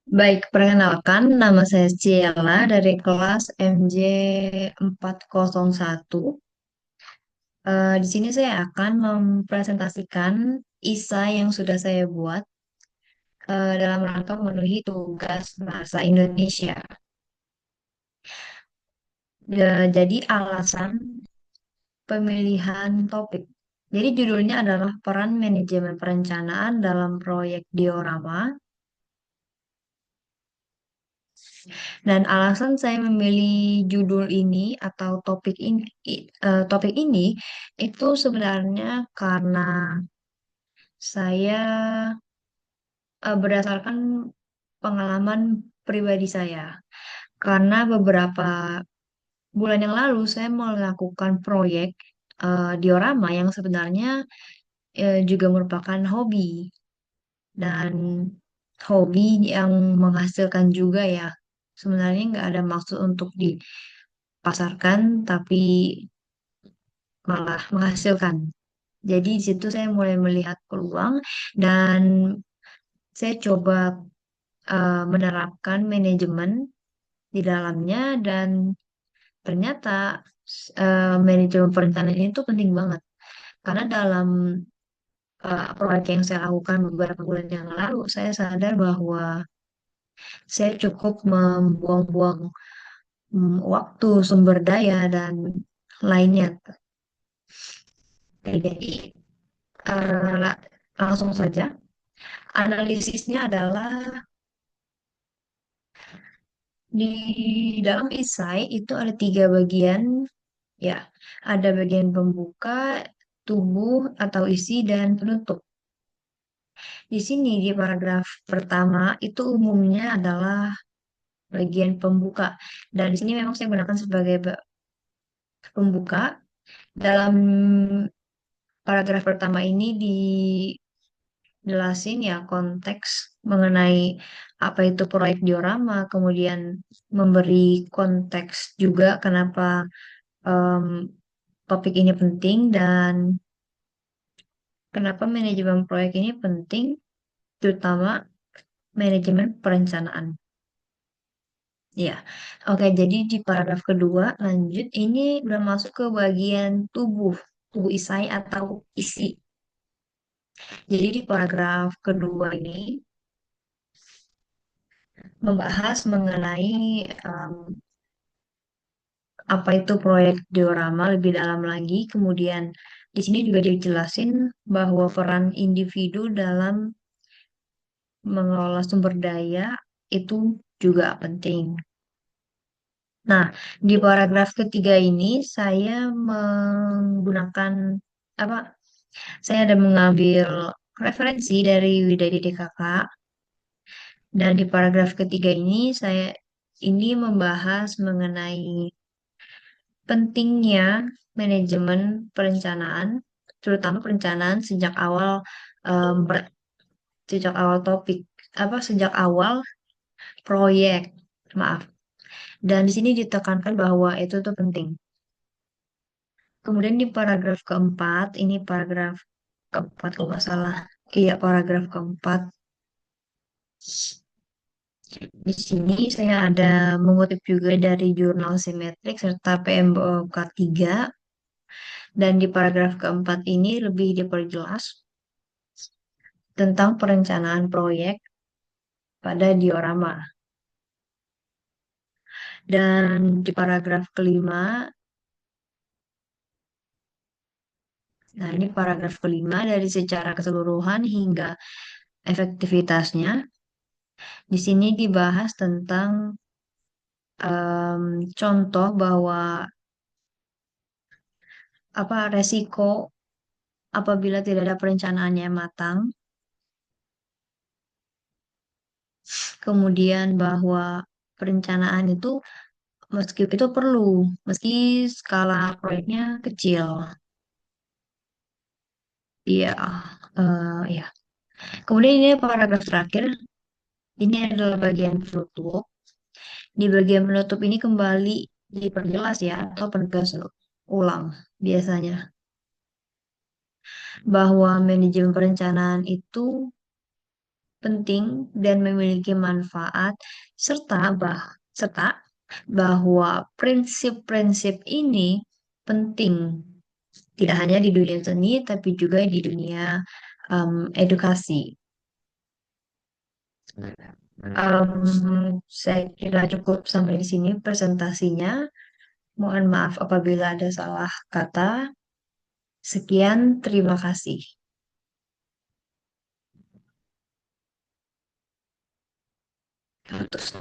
Baik, perkenalkan nama saya Ciela dari kelas MJ 401. Di sini saya akan mempresentasikan isai yang sudah saya buat dalam rangka memenuhi tugas bahasa Indonesia. Jadi alasan pemilihan topik. Jadi judulnya adalah peran manajemen perencanaan dalam proyek diorama. Dan alasan saya memilih judul ini atau topik ini itu sebenarnya karena saya berdasarkan pengalaman pribadi saya. Karena beberapa bulan yang lalu saya melakukan proyek diorama yang sebenarnya juga merupakan hobi dan hobi yang menghasilkan juga ya. Sebenarnya nggak ada maksud untuk dipasarkan, tapi malah menghasilkan. Jadi di situ saya mulai melihat peluang dan saya coba menerapkan manajemen di dalamnya dan ternyata manajemen perencanaan ini tuh penting banget karena dalam proyek yang saya lakukan beberapa bulan yang lalu saya sadar bahwa saya cukup membuang-buang waktu, sumber daya dan lainnya. Oke, jadi langsung saja. Analisisnya adalah di dalam esai itu ada tiga bagian, ya. Ada bagian pembuka, tubuh atau isi, dan penutup. Di sini di paragraf pertama itu umumnya adalah bagian pembuka. Dan di sini memang saya gunakan sebagai pembuka. Dalam paragraf pertama ini dijelasin ya konteks mengenai apa itu proyek diorama, kemudian memberi konteks juga kenapa em, topik ini penting dan kenapa manajemen proyek ini penting, terutama manajemen perencanaan. Ya, oke. Jadi di paragraf kedua lanjut ini udah masuk ke bagian tubuh isai atau isi. Jadi di paragraf kedua ini membahas mengenai apa itu proyek diorama lebih dalam lagi. Kemudian di sini juga dijelasin bahwa peran individu dalam mengelola sumber daya itu juga penting. Nah, di paragraf ketiga ini saya menggunakan apa? Saya ada mengambil referensi dari Widadi DKK dan di paragraf ketiga ini saya ini membahas mengenai pentingnya manajemen perencanaan, terutama perencanaan em, ber- sejak awal topik sejak awal proyek, maaf. Dan di sini ditekankan bahwa itu tuh penting. Kemudian di paragraf keempat, ini paragraf keempat kalau nggak salah. Iya, paragraf keempat. Di sini saya ada mengutip juga dari jurnal Simetrik serta PMBOK 3. Dan di paragraf keempat ini lebih diperjelas tentang perencanaan proyek pada diorama. Dan di paragraf kelima, nah ini paragraf kelima dari secara keseluruhan hingga efektivitasnya. Di sini dibahas tentang contoh bahwa apa resiko apabila tidak ada perencanaannya matang, kemudian bahwa perencanaan itu meski itu perlu, meski skala proyeknya kecil. Iya, ya. Kemudian ini paragraf terakhir, ini adalah bagian penutup. Di bagian penutup ini kembali diperjelas ya, atau penegas ulang biasanya, bahwa manajemen perencanaan itu penting dan memiliki manfaat serta bahwa prinsip-prinsip ini penting tidak hanya di dunia seni tapi juga di dunia edukasi. Saya kira cukup sampai di sini presentasinya. Mohon maaf apabila ada salah kata. Sekian, terima kasih. Terus.